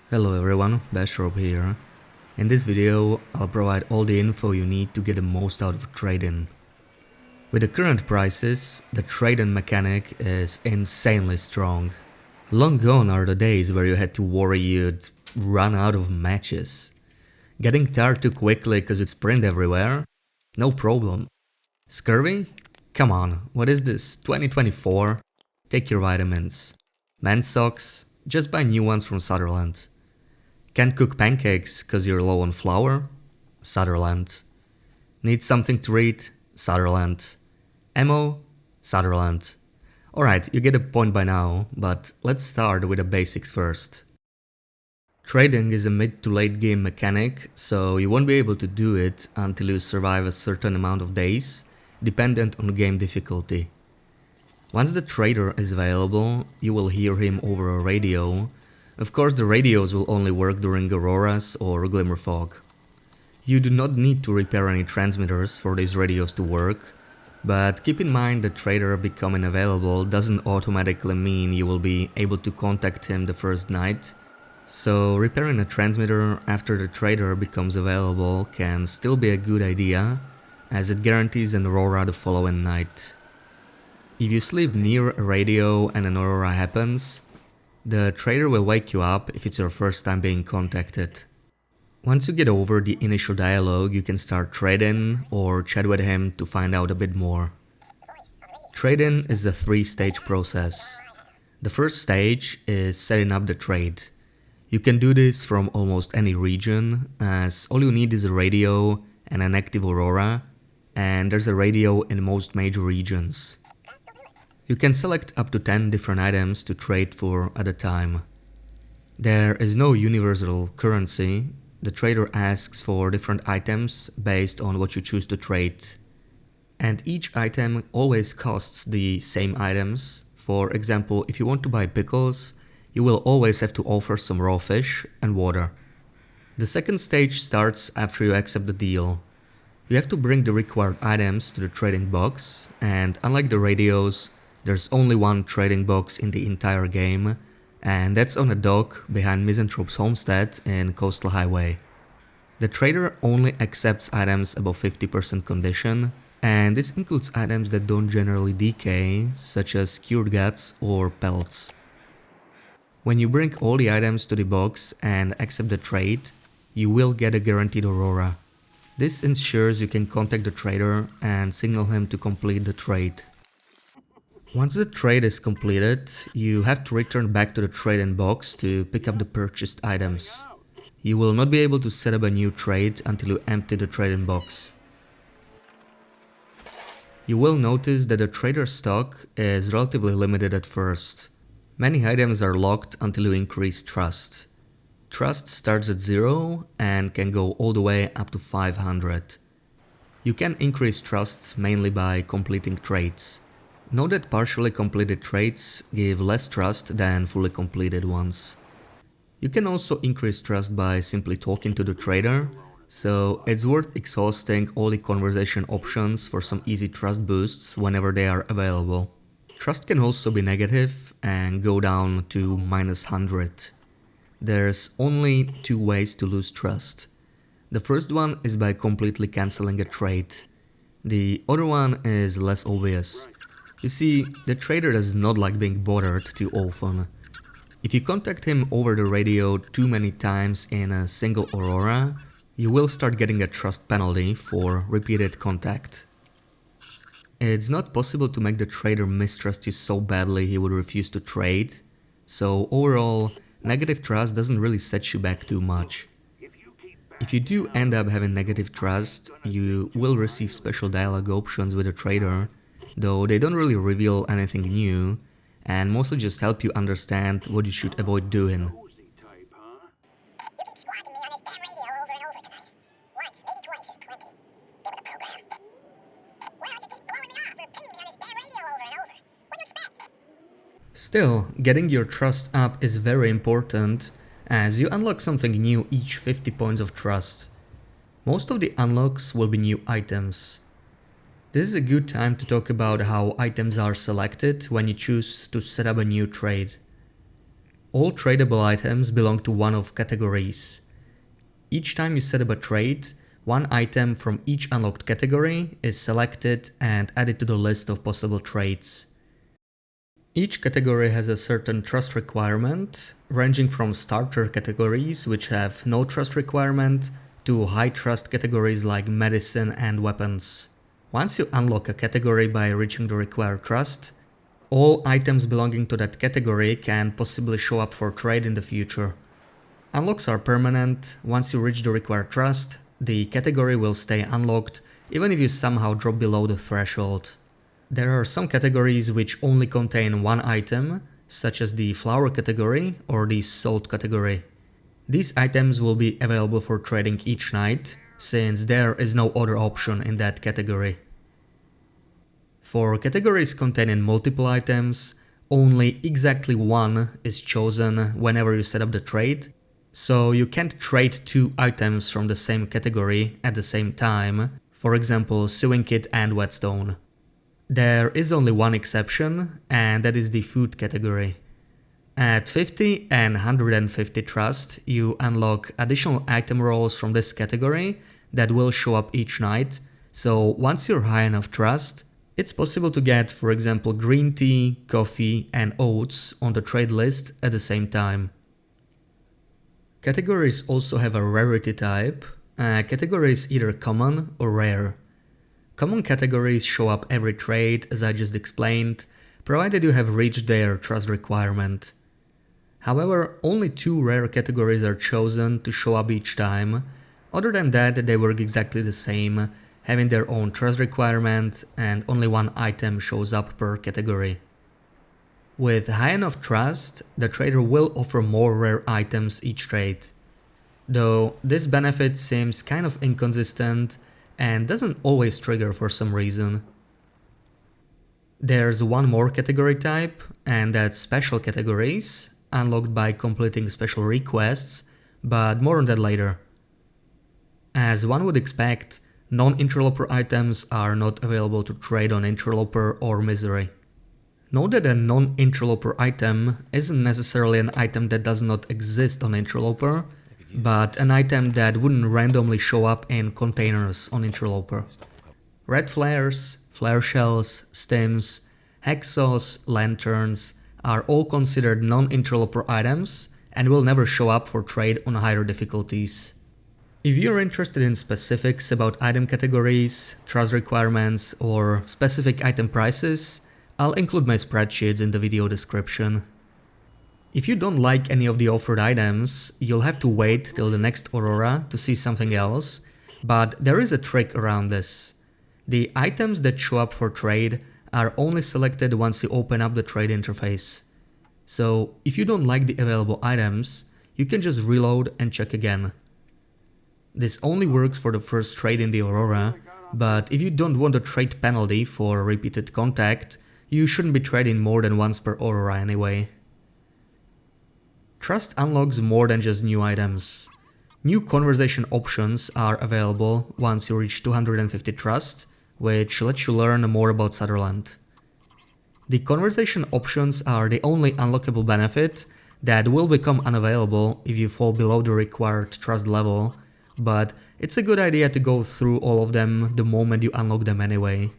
Hello everyone, Bashrop here. In this video, I'll provide all the info you need to get the most out of trading. With the current prices, the trade-in mechanic is insanely strong. Long gone are the days where you had to worry you'd run out of matches. Getting tired too quickly because you sprint everywhere? No problem. Scurvy? Come on, what is this, 2024? Take your vitamins. Men's socks? Just buy new ones from Sutherland. Can't cook pancakes cause you're low on flour? Sutherland. Need something to read? Sutherland. Ammo? Sutherland. Alright, you get a point by now, but let's start with the basics first. Trading is a mid to late game mechanic, so you won't be able to do it until you survive a certain amount of days, dependent on game difficulty. Once the trader is available, you will hear him over a radio. Of course, the radios will only work during auroras or glimmer fog. You do not need to repair any transmitters for these radios to work, but keep in mind the trader becoming available doesn't automatically mean you will be able to contact him the first night, so repairing a transmitter after the trader becomes available can still be a good idea, as it guarantees an aurora the following night. If you sleep near a radio and an aurora happens, the trader will wake you up if it's your first time being contacted. Once you get over the initial dialogue, you can start trading or chat with him to find out a bit more. Trading is a 3-stage process. The first stage is setting up the trade. You can do this from almost any region, as all you need is a radio and an active aurora, and there's a radio in most major regions. You can select up to 10 different items to trade for at a time. There is no universal currency. The trader asks for different items based on what you choose to trade. And each item always costs the same items. For example, if you want to buy pickles, you will always have to offer some raw fish and water. The second stage starts after you accept the deal. You have to bring the required items to the trading box, and unlike the radios, there's only one trading box in the entire game, and that's on a dock behind Misanthrope's homestead in Coastal Highway. The trader only accepts items above 50% condition, and this includes items that don't generally decay, such as cured guts or pelts. When you bring all the items to the box and accept the trade, you will get a guaranteed aurora. This ensures you can contact the trader and signal him to complete the trade. Once the trade is completed, you have to return back to the trading box to pick up the purchased items. You will not be able to set up a new trade until you empty the trading box. You will notice that the trader's stock is relatively limited at first. Many items are locked until you increase trust. Trust starts at 0 and can go all the way up to 500. You can increase trust mainly by completing trades. Note that partially completed trades give less trust than fully completed ones. You can also increase trust by simply talking to the trader, so it's worth exhausting all the conversation options for some easy trust boosts whenever they are available. Trust can also be negative and go down to -100. There's only 2 ways to lose trust. The first one is by completely cancelling a trade. The other one is less obvious. You see, the trader does not like being bothered too often. If you contact him over the radio too many times in a single aurora, you will start getting a trust penalty for repeated contact. It's not possible to make the trader mistrust you so badly he would refuse to trade, so overall, negative trust doesn't really set you back too much. If you do end up having negative trust, you will receive special dialogue options with the trader, though they don't really reveal anything new, and mostly just help you understand what you should avoid doing. You keep squawking me on this damn radio over and over tonight. Once, maybe twice is plenty. Get with the program. Well, you keep blowing me off or pinging me on this damn radio over and over. What do you expect? Still, getting your trust up is very important, as you unlock something new each 50 points of trust. Most of the unlocks will be new items. This is a good time to talk about how items are selected when you choose to set up a new trade. All tradable items belong to one of categories. Each time you set up a trade, one item from each unlocked category is selected and added to the list of possible trades. Each category has a certain trust requirement, ranging from starter categories, which have no trust requirement, to high trust categories like medicine and weapons. Once you unlock a category by reaching the required trust, all items belonging to that category can possibly show up for trade in the future. Unlocks are permanent. Once you reach the required trust, the category will stay unlocked even if you somehow drop below the threshold. There are some categories which only contain one item, such as the flower category or the salt category. These items will be available for trading each night, since there is no other option in that category. For categories containing multiple items, only exactly one is chosen whenever you set up the trade, so you can't trade two items from the same category at the same time, for example sewing kit and whetstone. There is only one exception, and that is the food category. At 50 and 150 trust, you unlock additional item rolls from this category that will show up each night, so once you're high enough trust, it's possible to get, for example, green tea, coffee and oats on the trade list at the same time. Categories also have a rarity type. A category is either common or rare. Common categories show up every trade, as I just explained, provided you have reached their trust requirement. However, only two rare categories are chosen to show up each time. Other than that, they work exactly the same, having their own trust requirement, and only one item shows up per category. With high enough trust, the trader will offer more rare items each trade. Though this benefit seems kind of inconsistent and doesn't always trigger for some reason. There's one more category type, and that's special categories, unlocked by completing special requests, but more on that later. As one would expect, non-interloper items are not available to trade on interloper or misery. Note that a non-interloper item isn't necessarily an item that does not exist on interloper, but an item that wouldn't randomly show up in containers on interloper. Red flares, flare shells, stims, hacksaws, lanterns are all considered non-interloper items and will never show up for trade on higher difficulties. If you're interested in specifics about item categories, trust requirements, or specific item prices, I'll include my spreadsheets in the video description. If you don't like any of the offered items, you'll have to wait till the next Aurora to see something else, but there is a trick around this. The items that show up for trade are only selected once you open up the trade interface. So if you don't like the available items, you can just reload and check again. This only works for the first trade in the Aurora, but if you don't want a trade penalty for repeated contact, you shouldn't be trading more than once per Aurora anyway. Trust unlocks more than just new items. New conversation options are available once you reach 250 trust, which lets you learn more about Sutherland. The conversation options are the only unlockable benefit that will become unavailable if you fall below the required trust level, but it's a good idea to go through all of them the moment you unlock them anyway.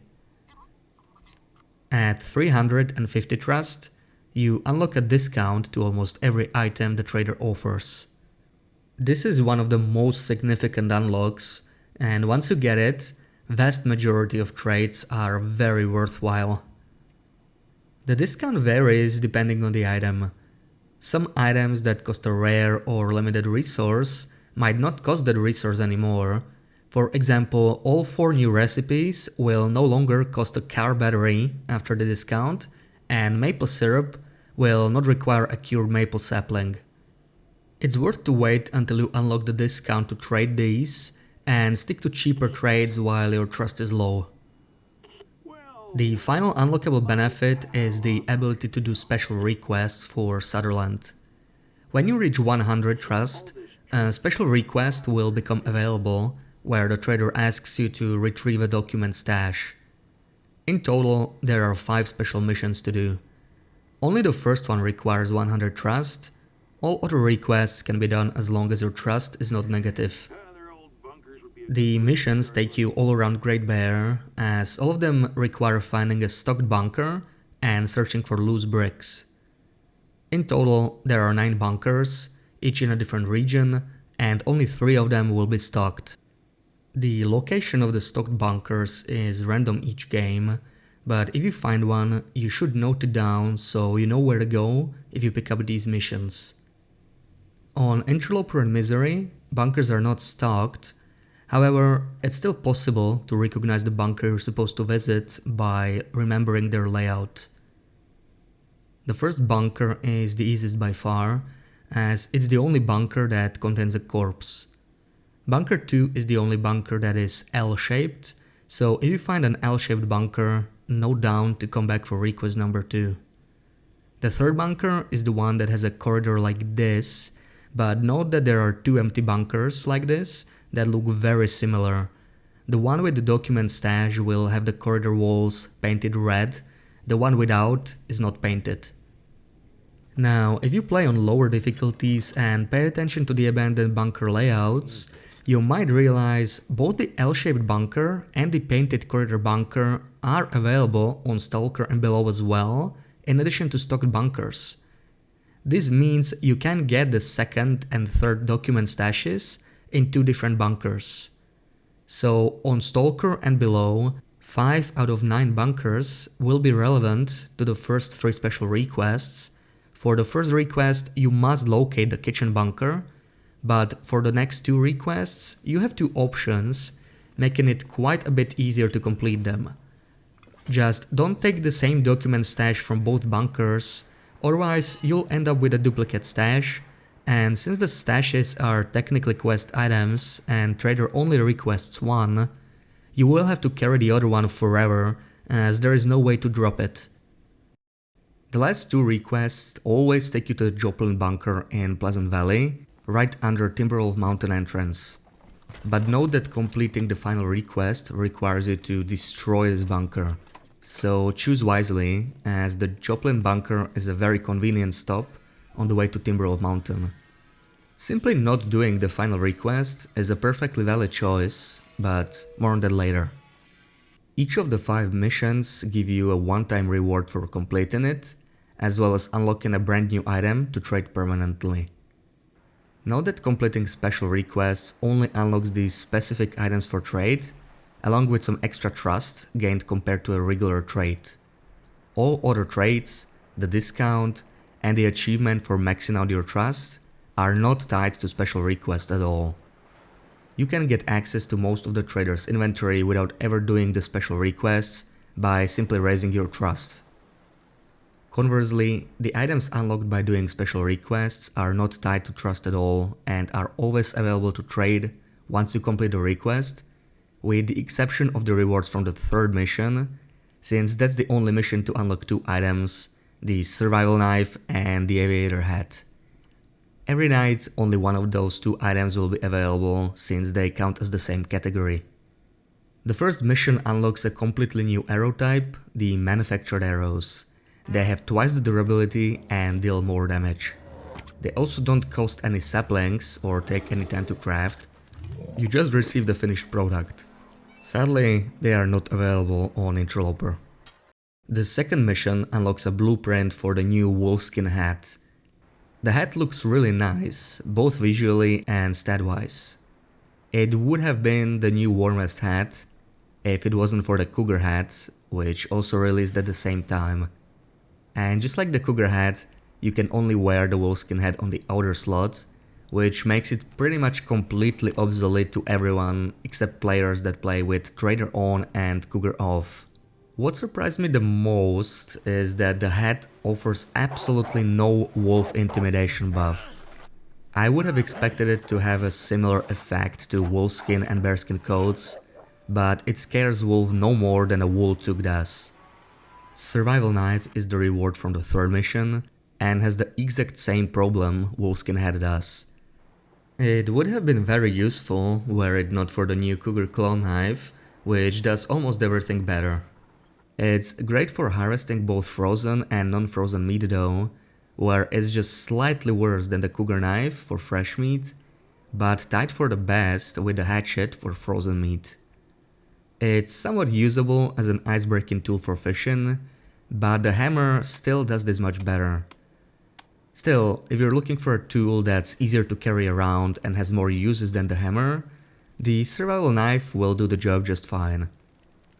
At 350 trust, you unlock a discount to almost every item the trader offers. This is one of the most significant unlocks, and once you get it, vast majority of trades are very worthwhile. The discount varies depending on the item. Some items that cost a rare or limited resource might not cost that resource anymore. For example, all 4 new recipes will no longer cost a car battery after the discount, and maple syrup will not require a cured maple sapling. It's worth to wait until you unlock the discount to trade these, and stick to cheaper trades while your trust is low. The final unlockable benefit is the ability to do special requests for Sutherland. When you reach 100 trust, a special request will become available where the trader asks you to retrieve a document stash. In total, there are 5 special missions to do. Only the first one requires 100 trust, All other requests can be done as long as your trust is not negative. The missions take you all around Great Bear, as all of them require finding a stocked bunker and searching for loose bricks. In total, there are 9 bunkers, each in a different region, and only 3 of them will be stocked. The location of the stocked bunkers is random each game, but if you find one, you should note it down so you know where to go if you pick up these missions. On Interloper and Misery, bunkers are not stocked. However, it's still possible to recognize the bunker you're supposed to visit by remembering their layout. The first bunker is the easiest by far, as it's the only bunker that contains a corpse. Bunker 2 is the only bunker that is L-shaped, so if you find an L-shaped bunker, note down to come back for request number 2. The third bunker is the one that has a corridor like this, but note that there are 2 empty bunkers like this that look very similar. The one with the document stash will have the corridor walls painted red, the one without is not painted. Now, if you play on lower difficulties and pay attention to the abandoned bunker layouts, you might realize both the L-shaped bunker and the painted corridor bunker are available on Stalker and below as well, in addition to stocked bunkers. This means you can get the second and third document stashes in 2 different bunkers. So on Stalker and below, 5 out of 9 bunkers will be relevant to the first 3 special requests. For the first request, you must locate the kitchen bunker, but for the next 2 requests, you have 2 options, making it quite a bit easier to complete them. Just don't take the same document stash from both bunkers, otherwise you'll end up with a duplicate stash, and since the stashes are technically quest items and trader only requests one, you will have to carry the other one forever, as there is no way to drop it. The last 2 requests always take you to the Joplin bunker in Pleasant Valley, right under Timberwolf Mountain entrance. But note that completing the final request requires you to destroy this bunker. So choose wisely, as the Joplin bunker is a very convenient stop on the way to Timberwolf Mountain. Simply not doing the final request is a perfectly valid choice, but more on that later. Each of the 5 missions give you a one-time reward for completing it, as well as unlocking a brand new item to trade permanently. Note that completing special requests only unlocks these specific items for trade, along with some extra trust gained compared to a regular trade. All other trades, the discount, and the achievement for maxing out your trust are not tied to special requests at all. You can get access to most of the trader's inventory without ever doing the special requests by simply raising your trust. Conversely, the items unlocked by doing special requests are not tied to trust at all and are always available to trade once you complete the request, with the exception of the rewards from the third mission, since that's the only mission to unlock 2 items, the survival knife and the aviator hat. Every night, only one of those 2 items will be available, since they count as the same category. The first mission unlocks a completely new arrow type, the manufactured arrows. They have twice the durability and deal more damage. They also don't cost any saplings or take any time to craft. You just receive the finished product. Sadly, they are not available on Interloper. The second mission unlocks a blueprint for the new wolfskin hat. The hat looks really nice, both visually and stat-wise. It would have been the new warmest hat if it wasn't for the cougar hat, which also released at the same time. And just like the cougar hat, you can only wear the wolfskin hat on the outer slot, which makes it pretty much completely obsolete to everyone except players that play with trader on and cougar off. What surprised me the most is that the hat offers absolutely no wolf intimidation buff. I would have expected it to have a similar effect to wolfskin and bearskin coats, but it scares wolf no more than a wool toque does. Survival knife is the reward from the third mission and has the exact same problem wolfskin hat does. It would have been very useful were it not for the new cougar claw knife, which does almost everything better. It's great for harvesting both frozen and non-frozen meat though, where it's just slightly worse than the cougar knife for fresh meat, but tied for the best with the hatchet for frozen meat. It's somewhat usable as an ice-breaking tool for fishing, but the hammer still does this much better. Still, if you're looking for a tool that's easier to carry around and has more uses than the hammer, the survival knife will do the job just fine.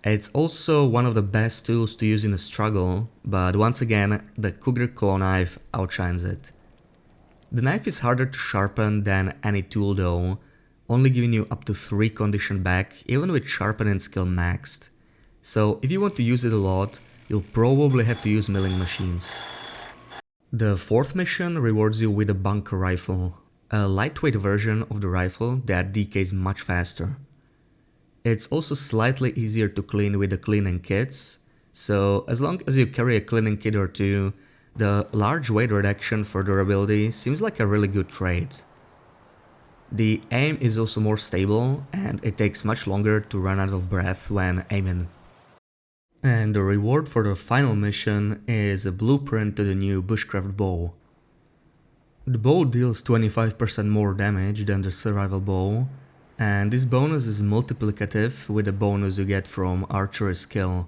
It's also one of the best tools to use in a struggle, but once again, the cougar claw knife outshines it. The knife is harder to sharpen than any tool though, only giving you up to 3 condition back even with sharpening skill maxed. So if you want to use it a lot, you'll probably have to use milling machines. The fourth mission rewards you with a bunker rifle, a lightweight version of the rifle that decays much faster. It's also slightly easier to clean with the cleaning kits, so as long as you carry a cleaning kit or two, the large weight reduction for durability seems like a really good trade. The aim is also more stable and it takes much longer to run out of breath when aiming. And the reward for the final mission is a blueprint to the new bushcraft bow. The bow deals 25% more damage than the survival bow, and this bonus is multiplicative with the bonus you get from archery skill,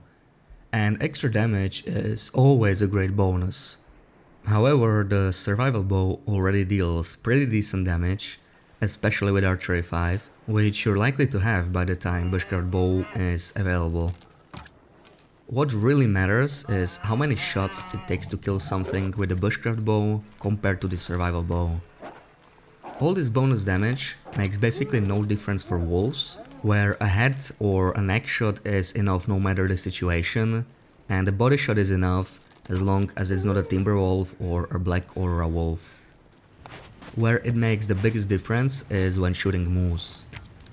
and extra damage is always a great bonus. However, the survival bow already deals pretty decent damage, especially with archery 5, which you're likely to have by the time bushcraft bow is available. What really matters is how many shots it takes to kill something with the bushcraft bow compared to the survival bow. All this bonus damage makes basically no difference for wolves, where a head or a neck shot is enough no matter the situation, and a body shot is enough as long as it's not a timber wolf or a black aura wolf. Where it makes the biggest difference is when shooting moose.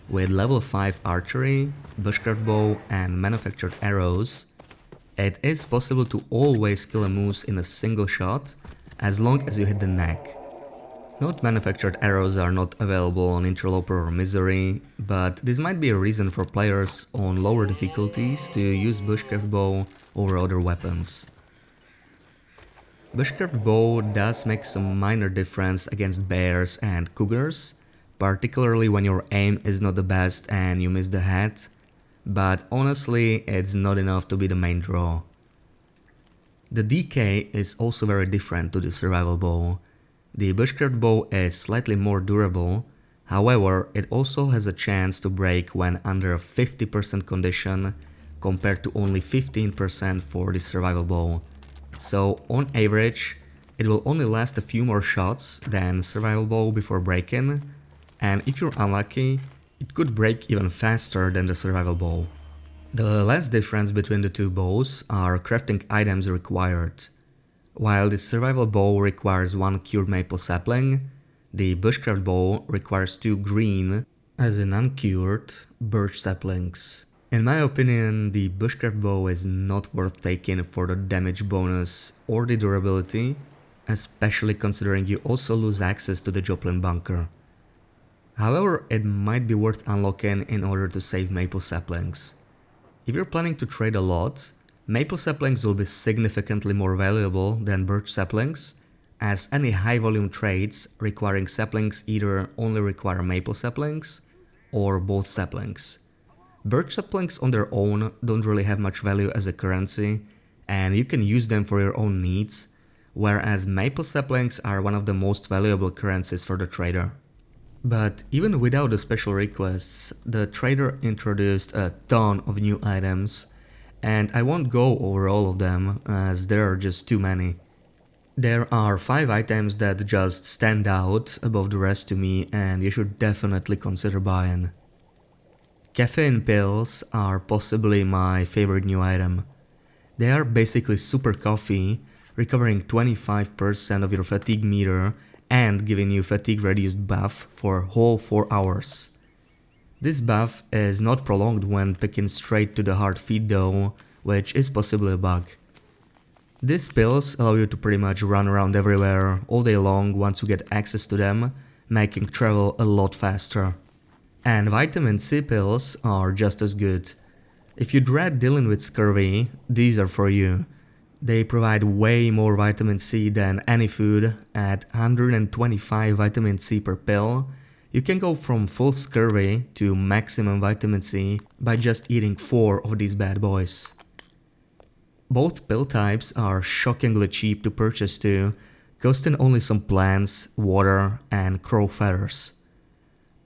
With level 5 archery, bushcraft bow and manufactured arrows, it is possible to always kill a moose in a single shot as long as you hit the neck. Note manufactured arrows are not available on Interloper or Misery, but this might be a reason for players on lower difficulties to use bushcraft bow over other weapons. Bushcraft bow does make some minor difference against bears and cougars, particularly when your aim is not the best and you miss the head, but honestly it's not enough to be the main draw. The decay is also very different to the survival bow. The bushcraft bow is slightly more durable, however it also has a chance to break when under a 50% condition compared to only 15% for the survival bow. So on average, it will only last a few more shots than survival bow before breaking, and if you're unlucky, it could break even faster than the survival bow. The last difference between the two bows are crafting items required. While the survival bow requires 1 cured maple sapling, the bushcraft bow requires 2 green, as in uncured, birch saplings. In my opinion, the bushcraft bow is not worth taking for the damage bonus or the durability, especially considering you also lose access to the Joplin bunker. However, it might be worth unlocking in order to save maple saplings. If you're planning to trade a lot, maple saplings will be significantly more valuable than birch saplings, as any high volume trades requiring saplings either only require maple saplings or both saplings. Birch saplings on their own don't really have much value as a currency, and you can use them for your own needs, whereas maple saplings are one of the most valuable currencies for the trader. But even without the special requests, the trader introduced a ton of new items, and I won't go over all of them as there are just too many. There are 5 items that just stand out above the rest to me and you should definitely consider buying. Caffeine pills are possibly my favorite new item. They are basically super coffee, recovering 25% of your fatigue meter and giving you fatigue reduced buff for whole 4 hours. This buff is not prolonged when picking straight to the hard feed though, which is possibly a bug. These pills allow you to pretty much run around everywhere all day long once you get access to them, making travel a lot faster. And vitamin C pills are just as good. If you dread dealing with scurvy, these are for you. They provide way more vitamin C than any food. At 125 vitamin C per pill, you can go from full scurvy to maximum vitamin C by just eating 4 of these bad boys. Both pill types are shockingly cheap to purchase too, costing only some plants, water, and crow feathers.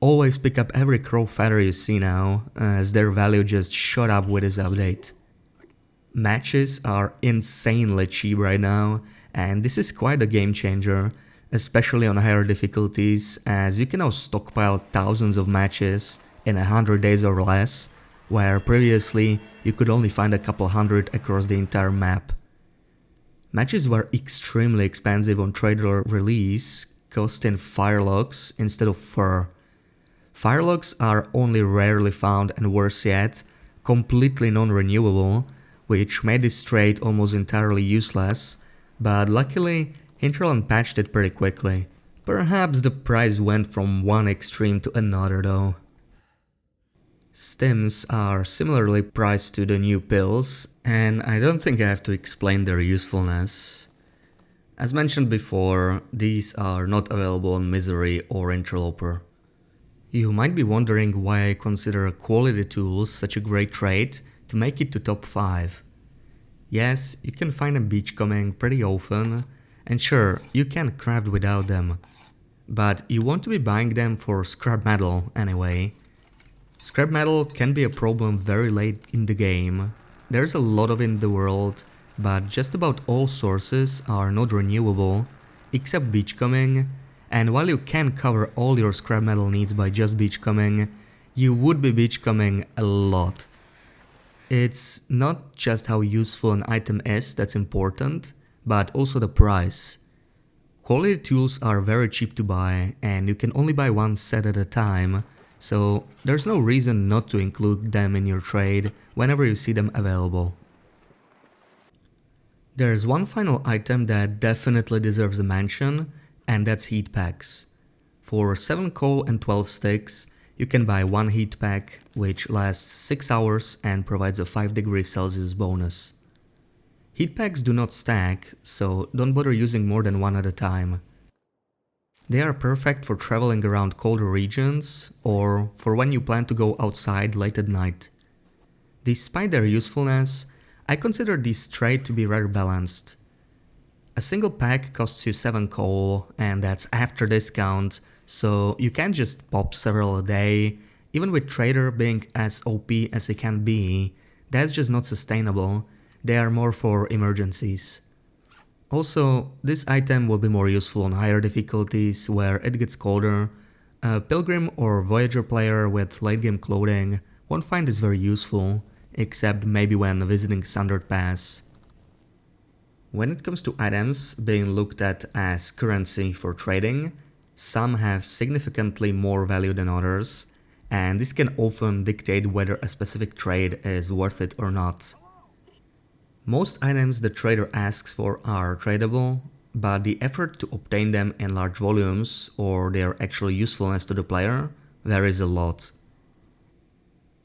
Always pick up every crow feather you see now, as their value just shot up with this update. Matches are insanely cheap right now, and this is quite a game changer, especially on higher difficulties, as you can now stockpile thousands of matches in 100 days or less, where previously you could only find a couple hundred across the entire map. Matches were extremely expensive on trader release, costing firelocks instead of fur. Firelocks are only rarely found, and worse yet, completely non-renewable, which made this trait almost entirely useless, but luckily Hinterland patched it pretty quickly. Perhaps the price went from one extreme to another though. Stims are similarly priced to the new pills, and I don't think I have to explain their usefulness. As mentioned before, these are not available on Misery or Interloper. You might be wondering why I consider quality tools such a great trait to make it to top 5. Yes, you can find them beachcombing pretty often, and sure, you can craft without them. But you want to be buying them for scrap metal anyway. Scrap metal can be a problem very late in the game. There's a lot of it in the world, but just about all sources are not renewable, except beachcombing, and while you can cover all your scrap metal needs by just beachcombing, you would be beachcombing a lot. It's not just how useful an item is that's important, but also the price. Quality tools are very cheap to buy, and you can only buy one set at a time, so there's no reason not to include them in your trade whenever you see them available. There's one final item that definitely deserves a mention, and that's heat packs. For 7 coal and 12 sticks, you can buy one heat pack, which lasts 6 hours and provides a 5 degrees Celsius bonus. Heat packs do not stack, so don't bother using more than one at a time. They are perfect for traveling around colder regions, or for when you plan to go outside late at night. Despite their usefulness, I consider this trait to be rather balanced. A single pack costs you 7 coal, and that's after discount, so you can't just pop several a day. Even with Trader being as OP as it can be, that's just not sustainable. They are more for emergencies. Also, this item will be more useful on higher difficulties where it gets colder. A Pilgrim or Voyager player with late game clothing won't find this very useful, except maybe when visiting Sundered Pass. When it comes to items being looked at as currency for trading, some have significantly more value than others, and this can often dictate whether a specific trade is worth it or not. Most items the trader asks for are tradable, but the effort to obtain them in large volumes or their actual usefulness to the player varies a lot.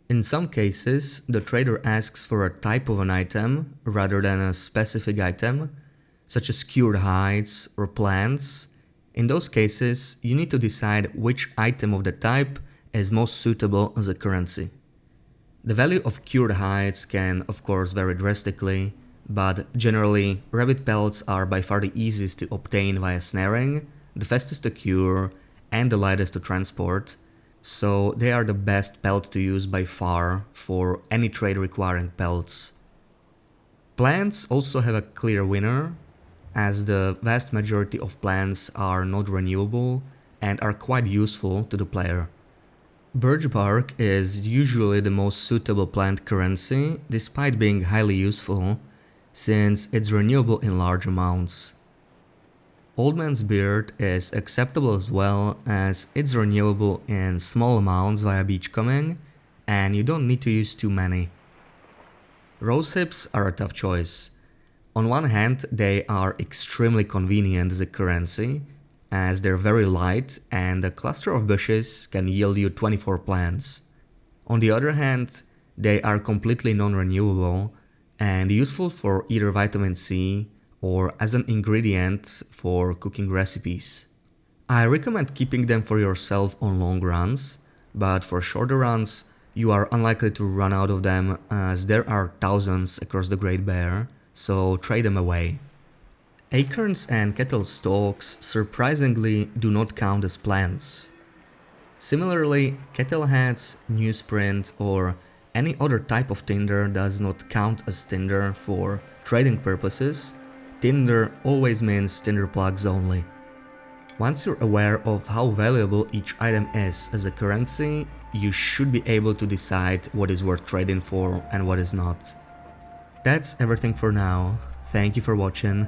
In some cases, the trader asks for a type of an item rather than a specific item, such as cured hides or plants. In those cases, you need to decide which item of the type is most suitable as a currency. The value of cured hides can of course vary drastically, but generally rabbit pelts are by far the easiest to obtain via snaring, the fastest to cure, and the lightest to transport, so they are the best pelt to use by far for any trade requiring pelts. Plants also have a clear winner, as the vast majority of plants are not renewable and are quite useful to the player. Birch bark is usually the most suitable plant currency, despite being highly useful, since it's renewable in large amounts. Old Man's Beard is acceptable as well, as it's renewable in small amounts via beachcombing, and you don't need to use too many. Rose hips are a tough choice. On one hand, they are extremely convenient as a currency, as they're very light and a cluster of bushes can yield you 24 plants. On the other hand, they are completely non-renewable, and useful for either vitamin C or as an ingredient for cooking recipes. I recommend keeping them for yourself on long runs, but for shorter runs, you are unlikely to run out of them as there are thousands across the Great Bear, so trade them away. Acorns and kettle stalks surprisingly do not count as plants. Similarly, kettle heads, newsprint, or any other type of tinder does not count as tinder for trading purposes. Tinder always means tinder plugs only. Once you're aware of how valuable each item is as a currency, you should be able to decide what is worth trading for and what is not. That's everything for now. Thank you for watching.